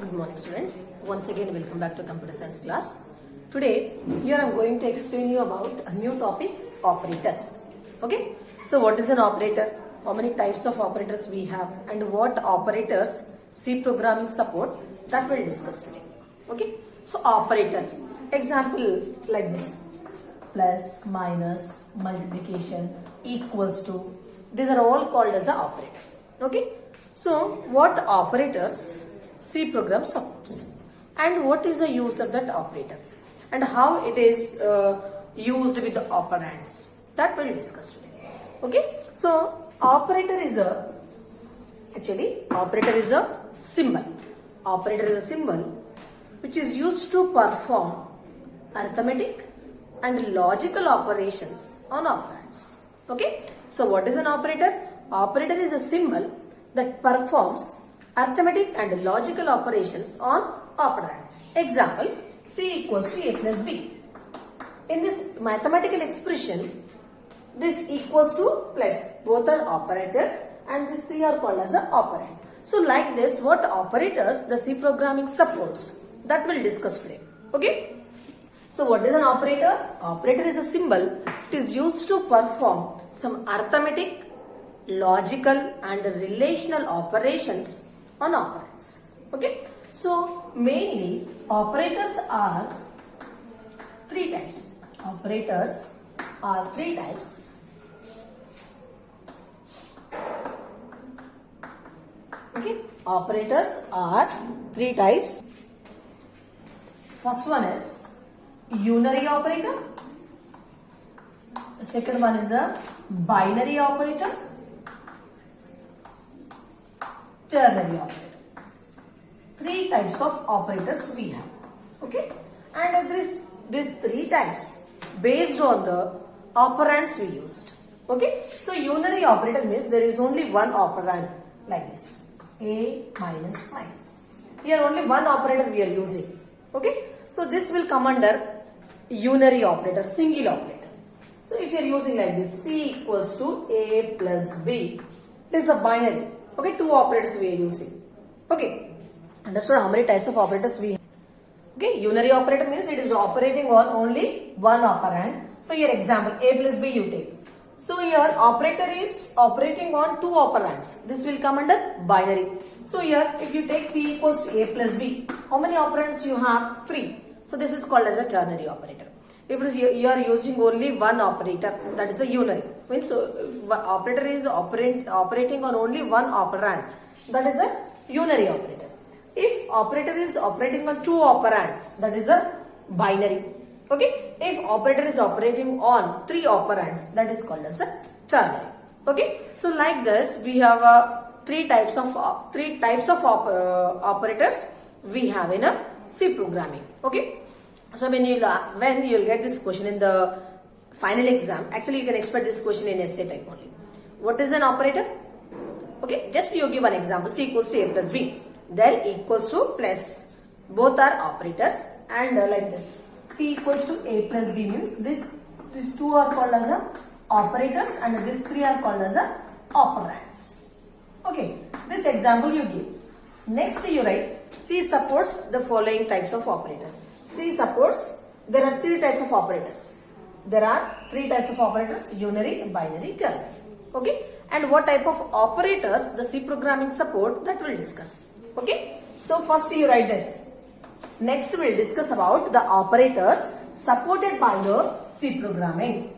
Good morning students. Once again welcome back to computer science class. Today here I am going to explain you about a new topic, operators. Okay. So what is an operator? How many types of operators we have and what operators C programming support, that we'll discuss today. Okay. So operators. Example like this. Plus, minus, multiplication, equals to. These are all called as an operator. Okay. So what operators C program supports and what is the use of that operator and how it is used with the operands, that we'll discuss today. Okay. So operator is a symbol. Operator is a symbol which is used to perform arithmetic and logical operations on operands. Okay. So what is an operator? Operator is a symbol that performs arithmetic and logical operations on operand. Example, C equals to A plus B. In this mathematical expression, this equals to plus, both are operators and these three are called as the operands. So like this, what operators the C programming supports, that we'll discuss today. Okay. So what is an operator? Operator is a symbol. It is used to perform some arithmetic, logical and relational operations on operands. Okay. So mainly operators are three types. Operators are three types. Okay. Operators are three types. First one is unary operator. The second one is a binary operator. Ternary operator. Three types of operators we have. Okay. And these three types based on the operands we used. Okay. So unary operator means there is only one operand like this. A minus minus. Here only one operator we are using. Okay. So this will come under unary operator, single operator. So if you are using like this, C equals to A plus B. This is a binary. Okay, two operators we are using. Okay, understood how many types of operators we have? Okay, unary operator means it is operating on only one operand. So here example, A plus B you take. So here operator is operating on two operands. This will come under binary. So here if you take C equals to A plus B, how many operands you have? 3. So this is called as a ternary operator. If you are using only one operator, that is a unary. Means if operator is operating on only one operand, that is a unary operator. If operator is operating on two operands, that is a binary. Okay. If operator is operating on three operands, that is called as a ternary. Okay. So like this, we have three types of operators we have in a C programming. Okay. So when you'll get this question in the final exam, actually you can expect this question in essay type only. What is an operator? Okay, just you give an example. C equals to A plus B. There equals to plus. Both are operators and like this. C equals to A plus B means these two are called as the operators and these three are called as the operands. Okay, this example you give. Next you write C supports the following types of operators. C supports, there are three types of operators. There are three types of operators, unary, binary, ternary. Okay. And what type of operators the C programming support, that we'll discuss. Okay. So first you write this. Next we'll discuss about the operators supported by the C programming.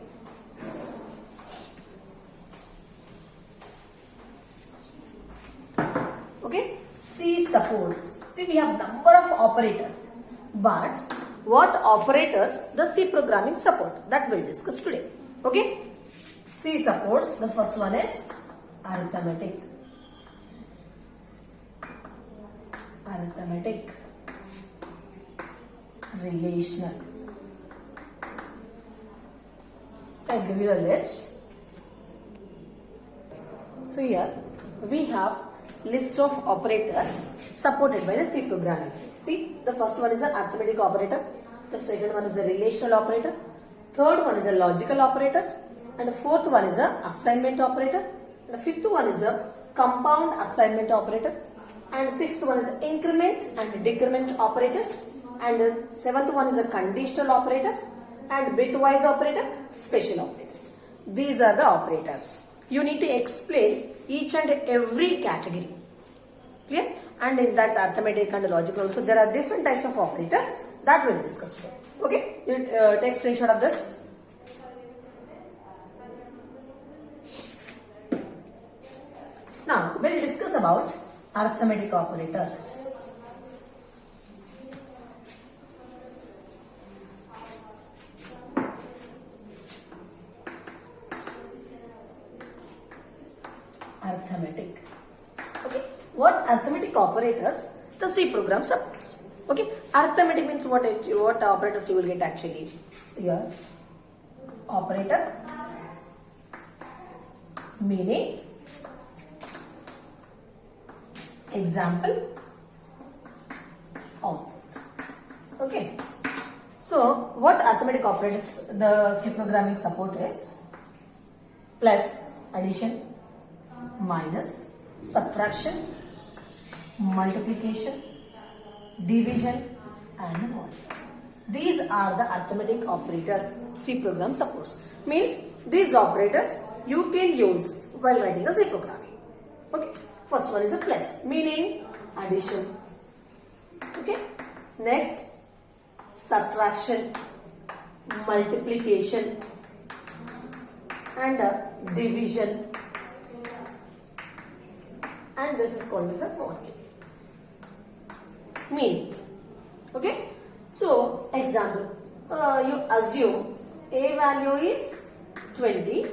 Okay. C supports. See, we have number of operators. But what operators the C programming support, that we'll discuss today. Okay. C supports, the first one is arithmetic. Arithmetic. Relational. I'll give you the list. So here we have list of operators supported by the C programming. See, the first one is the arithmetic operator, the second one is the relational operator, third one is the logical operator, and the fourth one is the assignment operator, and the fifth one is the compound assignment operator, and sixth one is increment and decrement operators, and the seventh one is a conditional operator, and bitwise operator, special operators. These are the operators. You need to explain each and every category. Clear? And in that arithmetic and logical also there are different types of operators that we will discuss today. Okay? You take screenshot of this. Now we will discuss about arithmetic operators. Arithmetic. Okay, what arithmetic operators the C program supports. Okay, arithmetic means what operators you will get actually. So here, operator meaning example output. Okay, so what arithmetic operators the C programming support is plus, addition, minus, subtraction, multiplication, division and more. These are the arithmetic operators C program supports. Means these operators you can use while writing a C programming. Okay. First one is a plus, meaning addition. Okay. Next, subtraction, multiplication and division. And this is called as a module. Meaning. Okay. So, example. You assume A value is 20,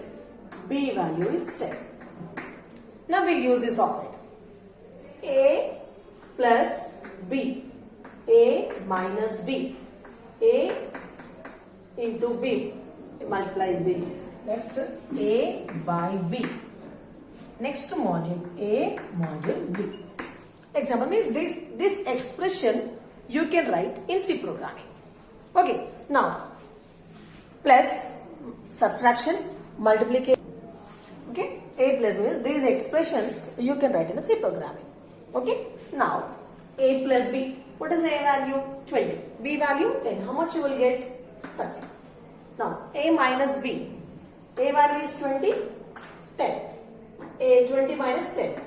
B value is 10. Now we'll use this operator. A plus B. A minus B. A into B multiplies B. Next, A by B. Next module, A module B. Example means this expression you can write in C programming. Okay, now plus, subtraction, multiplication. Okay, A plus means these expressions you can write in the C programming. Okay, now A plus B. What is A value? 20. B value 10. How much you will get? 30. Now A minus B. A value is 20, 10. A 20 minus 10.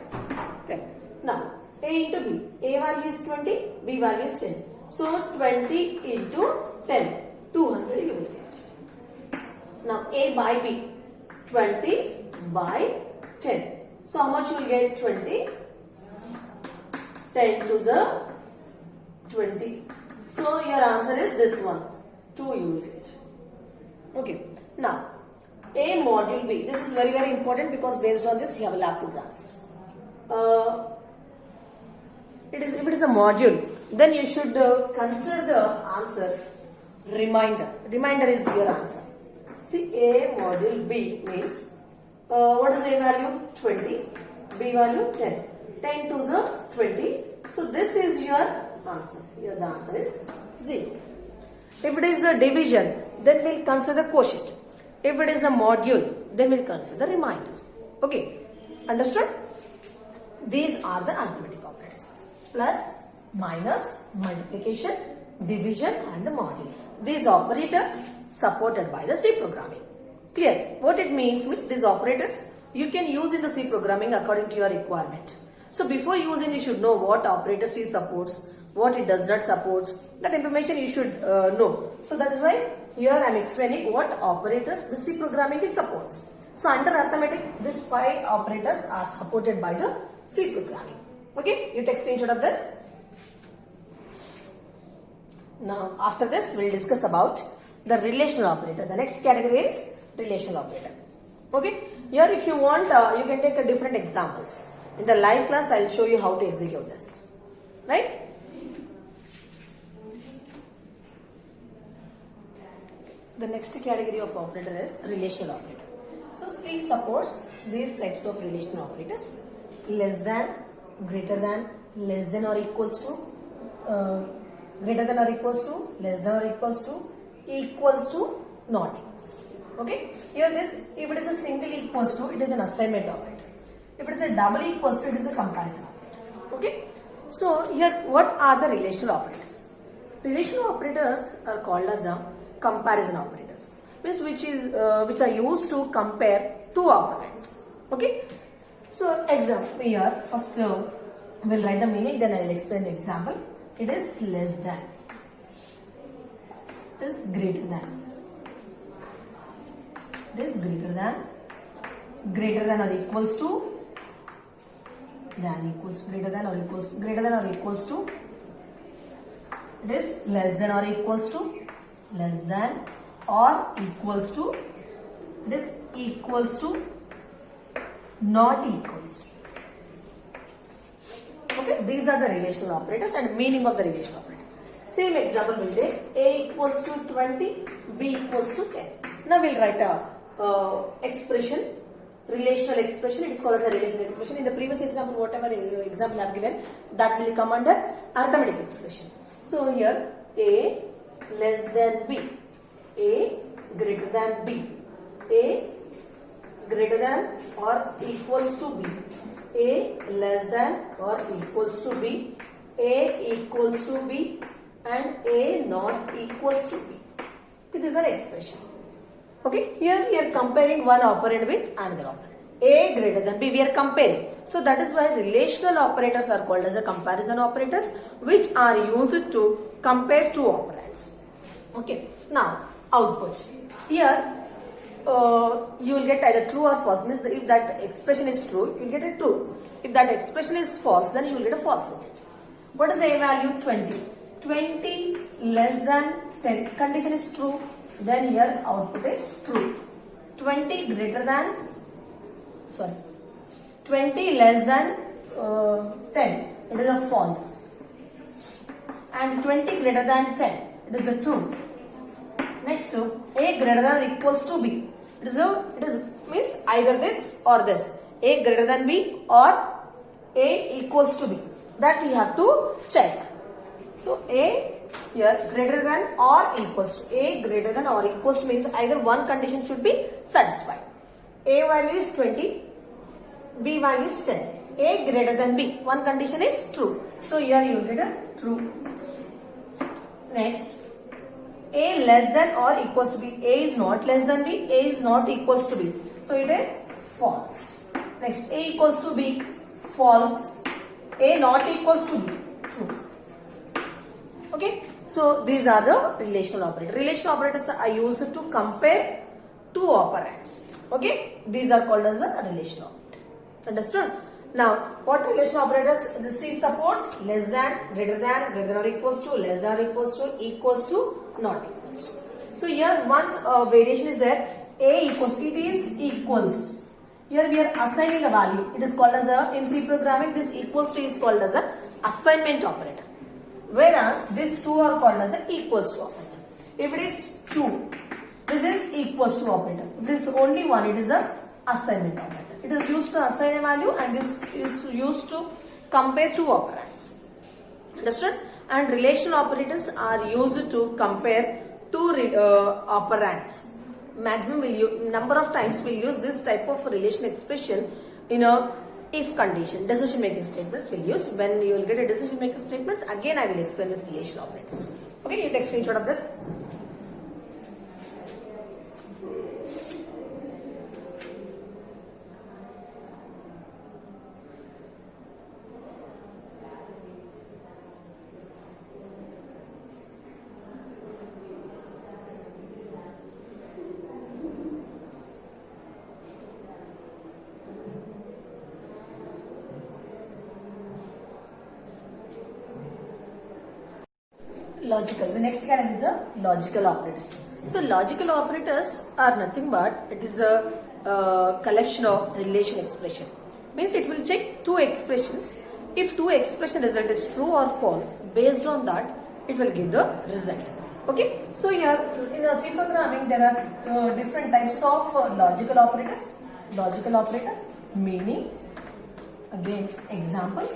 10. Now A into B. A value is 20, B value is 10. So 20 into 10. 200 you will get. Now A by B. 20 by 10. So how much you will get? 20. 10 to the 20. So your answer is this one. 2 you will get. Okay. Now A module B. This is very important because based on this you have lab programs. If it is a module, then you should consider the answer remainder. Remainder is your answer. See, A module B means what is A value? 20. B value 10. 10 to the 20. So this is your answer. Here the answer is 0. If it is the division, then we'll consider the quotient. If it is a module, then we'll consider the remainder. Okay, understood? These are the arithmetic operators. Plus, minus, multiplication, division and the module. These operators supported by the C programming. Clear? What it means these operators you can use in the C programming according to your requirement. So before using you should know what operator C supports, what it does not support. That information you should know. So that is why here I am explaining what operators the C programming is supports. So under arithmetic these 5 operators are supported by the C programming. Okay, you take screenshot of this. Now after this we will discuss about the relational operator. The next category is relational operator. Okay, here if you want you can take different examples. In the live class I will show you how to execute this. Right? The next category of operator is relational operator. So C supports these types of relational operators: less than, greater than, less than or equals to, greater than or equals to, less than or equals to, not equals to. Okay. Here this, if it is a single equals to, it is an assignment operator. If it is a double equals to, it is a comparison operator. Okay. So here, what are the relational operators? Relational operators are called as a comparison operators, means which are used to compare two operands. Okay. So example here, first we'll write the meaning, then I will explain the example. It is less than. It is greater than. It is greater than or equals to, than equals, greater than or equals to, it is less than or equals to, less than or equals to, it is equals to, not equals to. Okay, these are the relational operators and meaning of the relational operator. Same example will take A equals to 20, B equals to 10. Now we'll write a expression, relational expression. It is called as a relational expression. In the previous example, whatever example I have given, that will come under arithmetic expression. So here A less than B, A greater than B, A greater than or equals to B, A less than or equals to B, A equals to B, and A not equals to B. Okay, this is an expression. Okay, here we are comparing one operand with another operand. A greater than B, we are comparing. So that is why relational operators are called as a comparison operators, which are used to compare two operands. Okay, now output. Here you will get either true or false. Means if that expression is true, you will get a true. If that expression is false, then you will get a false result. What is the A value? 20. 20 less than 10. Condition is true. Then here output is true. 20 greater than, 20 less than 10. It is a false. And 20 greater than 10. It is a true. Next, A greater than or equals to B. It is means either this or this. A greater than B or A equals to B. That you have to check. So A here greater than or equals to. A greater than or equals to means either one condition should be satisfied. A value is 20. B value is 10. A greater than B. One condition is true. So here you will get a true. Next. A less than or equals to B. A is not less than B. A is not equals to B. So it is false. Next, A equals to B. False. A not equals to B. True. Okay. So these are the relational operators. Relational operators are used to compare two operands. Okay. These are called as a relational operator. Understood? Now, what relational operators? The C supports less than, greater than or equals to, less than or equals to, not equals to. So here one variation is there. A equals to, it is equals. Here we are assigning a value. It is called as a, in C programming, this equals to is called as a assignment operator. Whereas these two are called as a equals to operator. If it is 2, this is equals to operator. If it is only 1, it is a assignment operator. It is used to assign a value and this is used to compare two operands. Understood? And relational operators are used to compare two operands. Maximum number of times we will use this type of relation expression in a if condition. Decision making statements will use. When you will get a decision making statements, again I will explain this relation operators. Okay, you take screenshot of this. Logical. The next category is the logical operators. So logical operators are nothing but it is a collection of relation expression. Means it will check two expressions. If two expression result is true or false, based on that it will give the result. Okay. So here in C programming there are different types of logical operators. Logical operator, meaning, again example.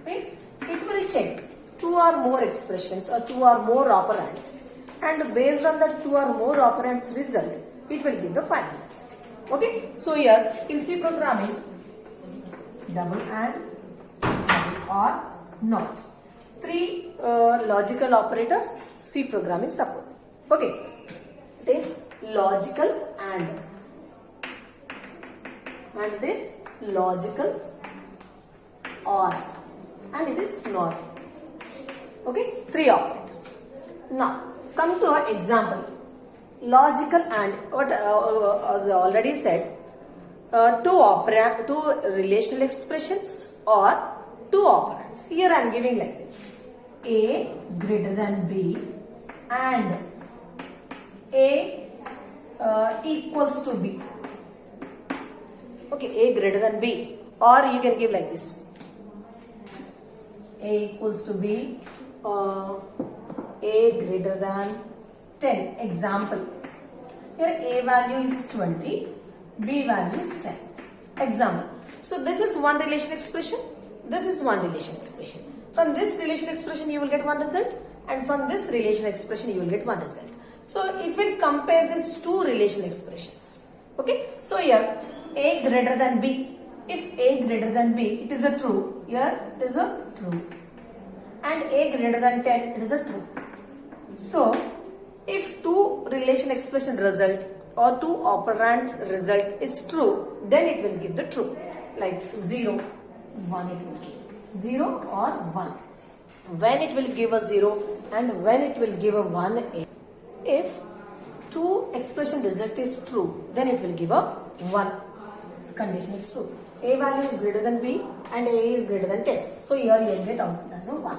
Means it will check two or more expressions or two or more operands, and based on that two or more operands result, it will give the final result. Okay. So here in C programming, double and, double or, not. Three logical operators C programming support. Okay, it is logical and this logical or, and it is not. Okay, three operators. Now come to our example. Logical and, what as I already said, two relational expressions or two operands. Here I am giving like this: A greater than B and A equals to B. Okay, A greater than B, or you can give like this: A equals to B, A greater than 10. Example. Here A value is 20, B value is 10. Example. So this is one relation expression, this is one relation expression. From this relation expression you will get one result, and from this relation expression you will get one result. So it will compare these two relation expressions. Okay. So here A greater than B. If A greater than B, it is a true. Here it is a true. And A greater than 10, it is a true. So if two relation expression result or two operands result is true, then it will give the true. Like 0, 1 it will give. 0 or 1. When it will give a 0 and when it will give a 1. If two expression result is true, then it will give a 1. This condition is true. A value is greater than B and A is greater than 10. So here you will get output as a 1.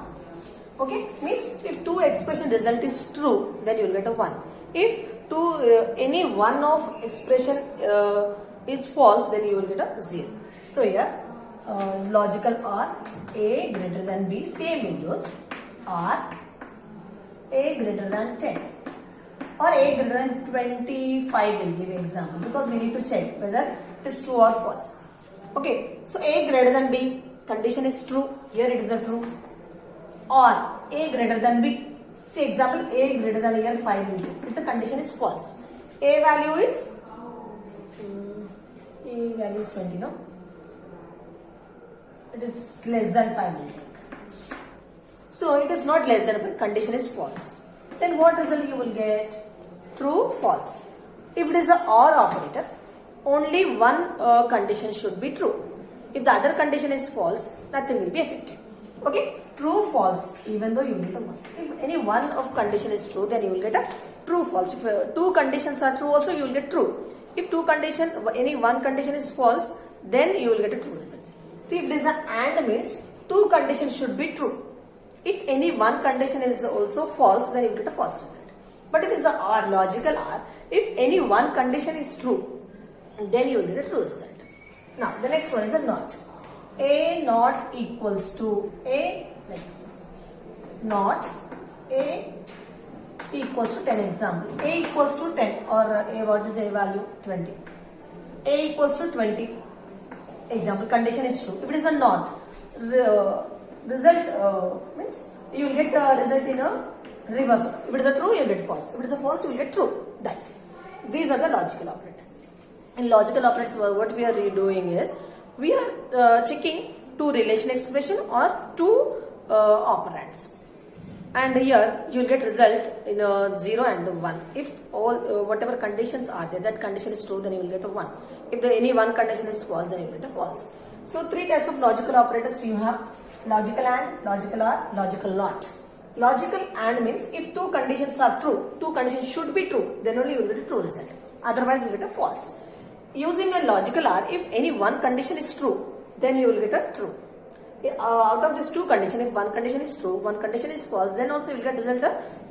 Okay, means if two expression result is true, then you will get a 1. If any one of expression is false, then you will get a 0. So here logical or A greater than B, same values, or A greater than 10 or A greater than 25 will give example, because we need to check whether it is true or false. Okay, so A greater than B, condition is true, here it is a true. Or A greater than B, see example A greater than here 5 will give, if the condition is false. A value is A value is 20, no? It is less than 5 will take. So it is not less than 5, condition is false. Then what result you will get? True, false. If it is a OR operator, only one condition should be true. If the other condition is false, nothing will be affected. Okay, true, false, even though you get a 1. If any one of condition is true, then you will get a true, false. If two conditions are true also, you will get true. If any one condition is false, then you will get a true result. See, if there is an AND means two conditions should be true. If any one condition is also false, then you will get a false result. But if it is a OR, logical OR, if any one condition is true, then you will get a true result. Now, the next one is a NOT. A not equals to A, like not A equals to 10 example. A equals to 10 or A, what is A value? 20. A equals to 20 example, condition is true. If it is a not, result means you will get a result in a reverse. If it is a true, you will get false. If it is a false, you will get true. That's it. These are the logical operators. In logical operators, what we are doing is, we are checking two relation expression or two operands. And here you will get result in a 0 and 1. If all whatever conditions are there, that condition is true, then you will get a 1. If any one condition is false, then you will get a false. So three types of logical operators you have: logical AND, logical OR, logical NOT. Logical AND means if two conditions are true, two conditions should be true, then only you will get a true result. Otherwise you will get a false. Using a logical OR, if any one condition is true, then you will get a true. Out of these two conditions, if one condition is true, one condition is false, then also you will get result,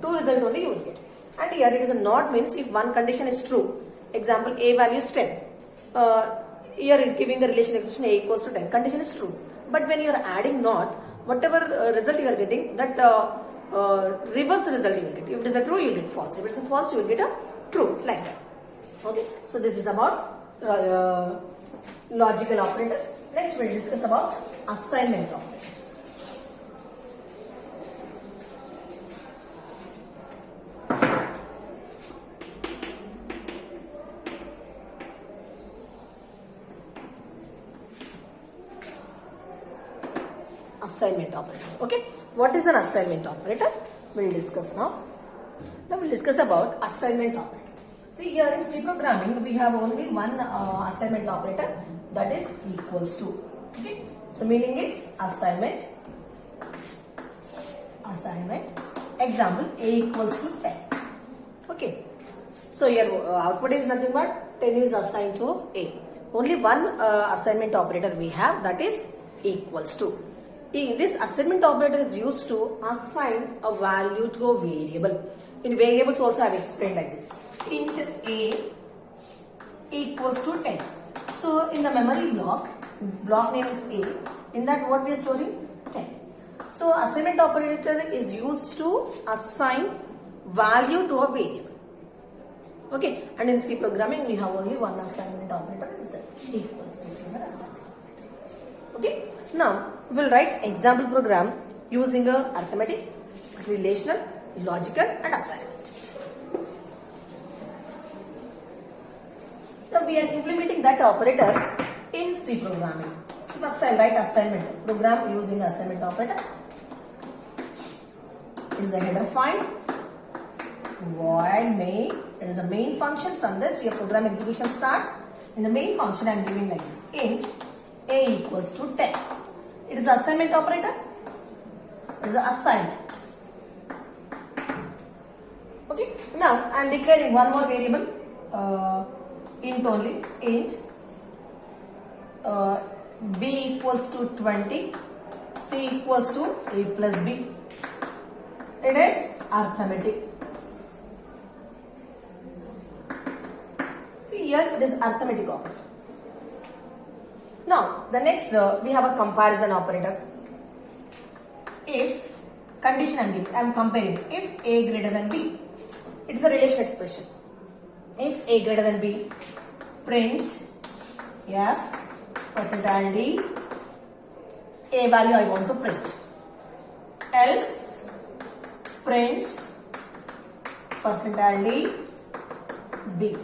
two result only you will get. And here it is a NOT means if one condition is true, example A value is 10. Here it giving the relation expression A equals to 10, condition is true. But when you are adding NOT, whatever result you are getting, that reverse result you will get. If it is a true, you will get false. If it is a false, you will get a true, like that. Okay, so this is about logical operators. Next we will discuss about assignment operators. assignment operator. Okay, what is an assignment operator? We'll discuss now. Now we'll discuss about assignment operator. See, here in C programming we have only one assignment operator, that is equals to. Okay, the meaning is assignment. Example, a equals to 10. Okay, so here output is nothing but 10 is assigned to a. Only one assignment operator we have, that is equals to. This assignment operator is used to assign a value to a variable. In variables also I have explained like this. Int a equals to 10. So in the memory block name is a. In that what we are storing? 10. So assignment operator is used to assign value to a variable. Okay, and in C programming we have only one assignment operator, is this equals to is an assignment operator. Okay, now we will write example program using a arithmetic, relational, logical and assignment. So we are implementing that operators in C programming. So first I will write assignment program using assignment operator. It is a header file, void main. It is a main function. From this your program execution starts. In the main function I am giving like this, int a equals to 10. It is the assignment operator. It is the assignment. Okay. Now I am declaring one more variable, int only, int b equals to 20, c equals to a plus b. It is arithmetic. See here it is arithmetic operator. Now the next we have a comparison operators. If condition I am comparing, if a greater than b, it is a relation expression. If a greater than b, print f percentage d, a value I want to print. Else print percentage d b.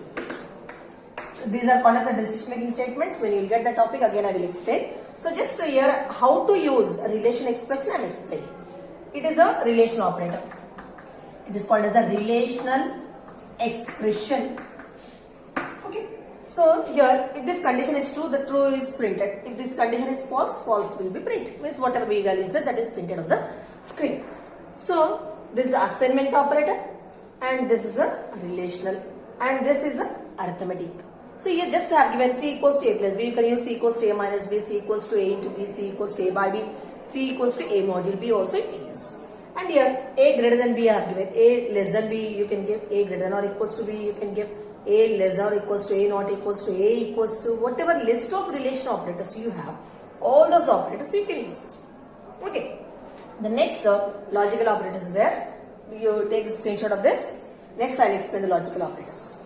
So these are called as the decision making statements. When you will get the topic, again I will explain. So just here how to use a relation expression I am explaining. It is a relation operator. It is called as a relational expression. Okay. So here if this condition is true, the true is printed. If this condition is false, false will be printed. Means whatever b value is there, that is printed on the screen. So this is assignment operator and this is a relational and this is a arithmetic. So you just have given c equals to a plus b. You can use c equals to a minus b, c equals to a into b, c equals to a by b, c equals to a module b also you can use. And here a greater than b I have given, a less than b you can give, a greater than or equals to b you can give, a less than or equals to a not equals to a equals to, whatever list of relation operators you have, all those operators you can use. Okay. The next logical operators is there. You take the screenshot of this. Next I will explain the logical operators.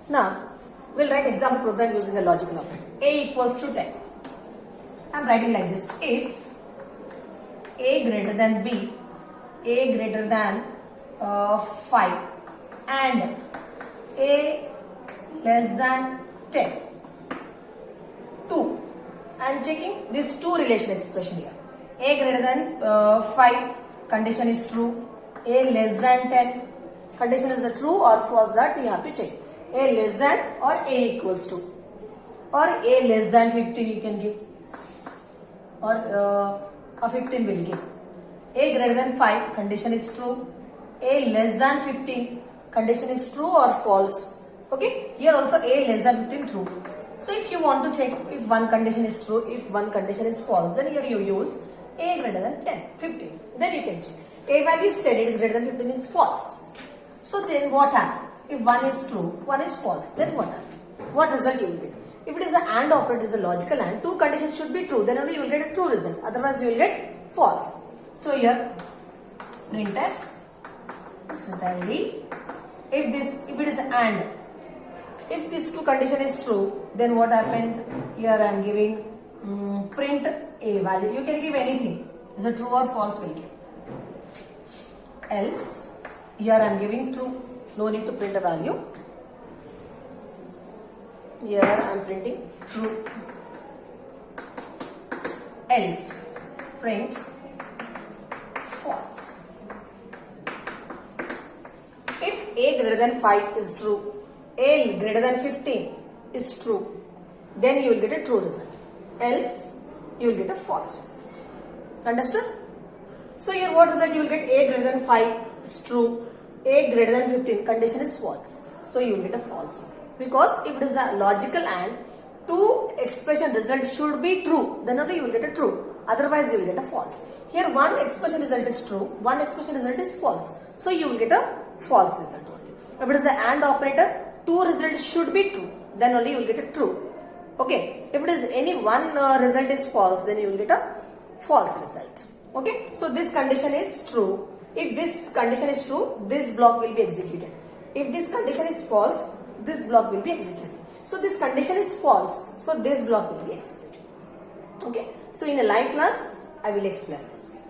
Now we will write example program using a logical operator. A equals to 10. I am writing like this. If a greater than b, a greater than 5 and a less than 10. 2. I am checking this two relation expression here. A greater than 5 condition is true. A less than 10 condition is a true or false, that you have to check. A less than or a equals to, or a less than 15 you can give, or a 15 will give. A greater than 5 condition is true. A less than 15 condition is true or false. Okay, here also a less than 15 true. So if you want to check if one condition is true, if one condition is false, then here you use a greater than 10, 15. Then you can check. A value is said it is greater than 15 is false. So then what happens? If one is true, one is false, then what happens? What result you will get? If it is the AND operator, it is the logical AND, two conditions should be true, then only you will get a true result. Otherwise you will get false. So here printf percentage d. If it is AND, if this two condition is true, then what happened? Here I am giving print a value. You can give anything. Is it true or false? Will give. Else, here I am giving true. No need to print a value. Here I am printing true. else. Print false. If a greater than 5 is true, a greater than 15 is true, then you will get a true result. Else, you will get a false result. Understood? So here what result you will get? A greater than 5 is true, a greater than 15 condition is false. So you will get a false. Because if it is a logical and two expression result should be true, then only you will get a true. Otherwise you will get a false. Here one expression result is true, one expression result is false. So you will get a false result only. If it is an AND operator, two results should be true, then only you will get a true. Okay. If it is any one result is false, then you will get a false result. Okay. So this condition is true. If this condition is true, this block will be executed. If this condition is false, this block will be executed. So this condition is false, so this block will be executed. Okay. So in a live class, I will explain this.